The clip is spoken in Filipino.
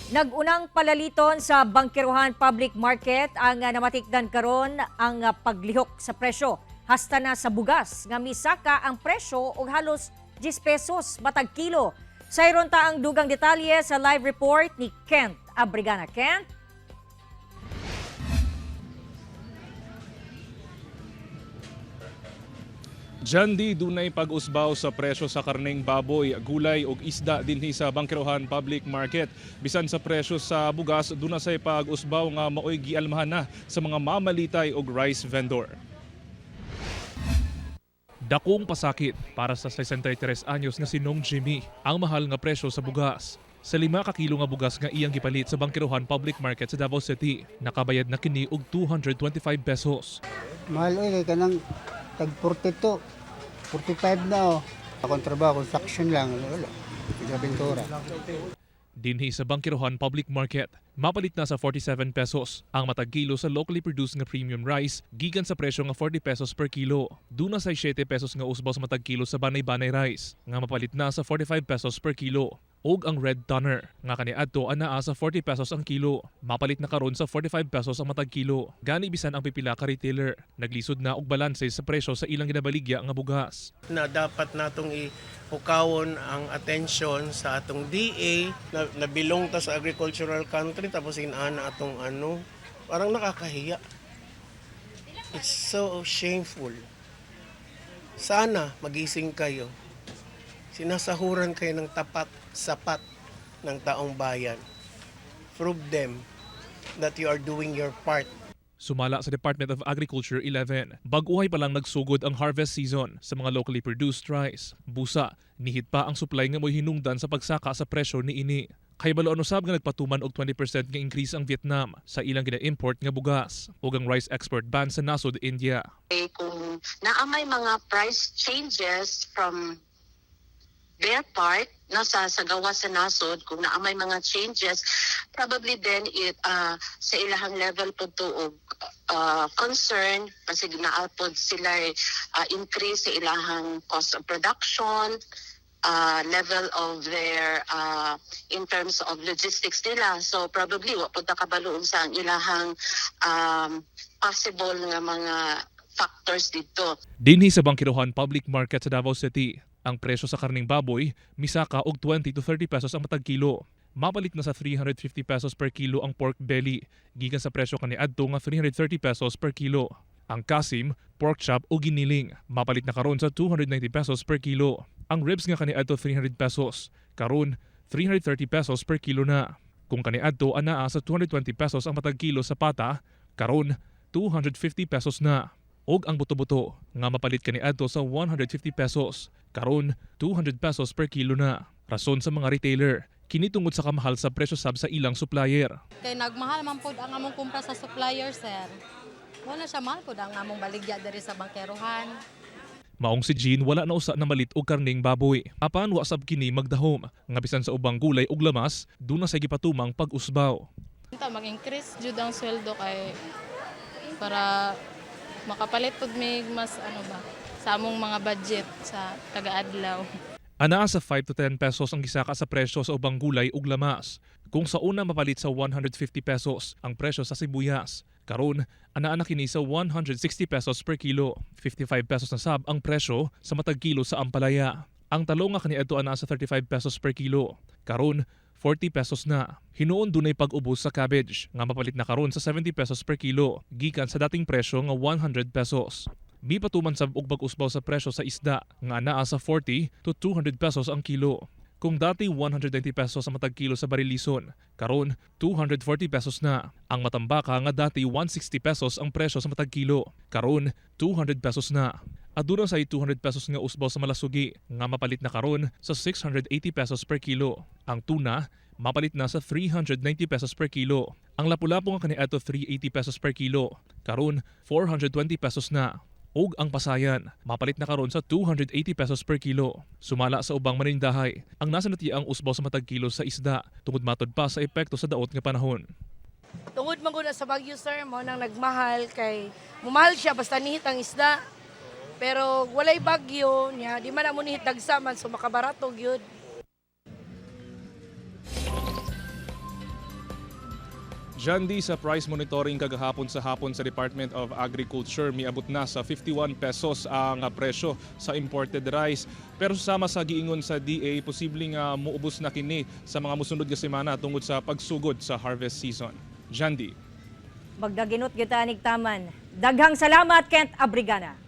Nagunang palaliton sa Bangkiruhan Public Market ang namatikdan karon ang paglihok sa presyo. Hasta na sa bugas nga misaka ang presyo og halos 10 pesos matag kilo. Sayron ta ang dugang detalye sa live report ni Kent Abrigana. Kent? Diyan di dunay pag-usbaw sa presyo sa karneng baboy, gulay ug isda dinhi sa Bangkiruhan Public Market. Bisan sa presyo sa bugas, duna say pag-usbaw nga maoy gialmahan na sa mga mamalitay ug rice vendor. Dakong pasakit para sa 63 anyos nga si Nong Jimmy ang mahal nga presyo sa bugas. Sa 5 ka kilo nga bugas nga iyang gipalit sa Bangkiruhan Public Market sa Davao City, nakabayad na kini og 225 pesos. Mahal kay kanang tag 42, 45 na Akong trabaho, construction lang. Wala. Sa pintura. Dinhi sa Bangkiruhan Public Market, mapalit na sa 47 pesos ang matag kilo sa locally produced nga premium rice gikan sa presyo nga 40 pesos per kilo. Duna sa 7 pesos nga usbaw sa matag kilo sa banay-banay rice nga mapalit na sa 45 pesos per kilo. Og ang red toner nga kaniadto anaa sa 40 pesos ang kilo, mapalit na karon sa 45 pesos ang matag kilo. Gani bisan ang pipila ka retailer naglisod na og balanse sa presyo sa ilang ginabaligya nga bugas. Na dapat natong ihukawon ang atensyon sa atong DA na bilong ta sa agricultural country tapos inaana atong parang nakakahiya. It's so shameful. Sana magising kayo. Sinasahuran kayo ng sapat ng taong bayan. Prove them that you are doing your part. Sumala sa Department of Agriculture 11, baguhay pa lang nagsugod ang harvest season sa mga locally produced rice. Busa, nihit pa ang supply nga mo'y hinungdan sa pagsaka sa presyo ni ini. Kay baloon usab nga nagpatuman og 20% nga increase ang Vietnam sa ilang gina-import nga bugas ug ang rice export ban sa nasod India. Kung naamay mga price changes from their part nasa gawa sa nasod, kung naamay mga changes, probably then it sa ilahang level po to og concern kasi naapod sila increase sa ilahang cost of production, level of their in terms of logistics nila. So probably wa pud kabaloon sa ang ilahang possible nga mga factors dito. Dinhi sa Bangkiruhan Public Market sa Davao City, ang presyo sa karning baboy misaka og 20 to 30 pesos ang matag kilo. Mapalit na sa 350 pesos per kilo ang pork belly, gikan sa presyo kaniadto nga 330 pesos per kilo. Ang kasim, pork chop o giniling, mapalit na karon sa 290 pesos per kilo. Ang ribs nga kaniadto 300 pesos, karon 330 pesos per kilo na. Kung kaniadto anaa sa 220 pesos ang matag kilo sa pata, karon 250 pesos na. Og ang buto-buto nga mapalit kaniadto sa 150 pesos, karon 200 pesos per kilo na. Rason sa mga retailer, kini tungod sa kamahal sa presyo sab sa ilang supplier. Kay nagmahal man pod ang among kumpra sa supplier, sir. Wala siya mahal pod ang among baligya diri sa Bangkiruhan. Maong si Jean wala na usa na malit og karning baboy. Apan wa sab kini magdahom nga bisan sa ubang gulay ug lamas, duna sa gipatumang pag-usbaw. Mag-increase jud ang sweldo kay para makapalit pod mig mas sa among mga budget sa taga-adlaw. Anaa sa 5 to 10 pesos ang gisaka sa presyo sa ubang gulay ug lamas. Kung sa una mapalit sa 150 pesos ang presyo sa sibuyas, karon anaa na kini sa 160 pesos per kilo. 55 pesos na sab ang presyo sa matag kilo sa ampalaya. Ang talong nga kaniadto anaa sa 35 pesos per kilo. Karon 40 pesos na. Hinuon dunay pag-ubos sa cabbage nga mapalit na karon sa 70 pesos per kilo gikan sa dating presyo nga 100 pesos. Mi patuman sab og pag-usbaw sa presyo sa isda nga anaa sa 40 to 200 pesos ang kilo. Kung dati 190 pesos ang matag kilo sa barilison, karon 240 pesos na. Ang matambaka nga dati 160 pesos ang presyo sa matag kilo, karon 200 pesos na. Aduna sa 200 pesos nga usbaw sa malasugi nga mapalit na karon sa 680 pesos per kilo. Ang tuna mapalit na sa 390 pesos per kilo. Ang lapu-lapu nga kaniadto 380 pesos per kilo, karon 420 pesos na. Og ang pasayan, mapalit na karon sa 280 pesos per kilo. Sumala sa ubang manindahay, ang nasa nati ang usbaw sa matag kilo sa isda, tungod matod pa sa epekto sa daot nga panahon. Tungod man gud sa Baguio, sir, mo nang nagmahal kay mumahal siya basta nihit ang isda. Pero walay bagyo niya, di man amo nihit dagsa man so makabarato gyud. Jandy, sa price monitoring kagahapon sa hapon sa Department of Agriculture, miabot na sa 51 pesos ang presyo sa imported rice. Pero susama sa giingon sa DA, posibleng muubos na kini sa mga musunod nga semana tungod sa pagsugod sa harvest season. Jandy. Magdaginot gyud ta anig taman. Daghang salamat Kent Abrigana.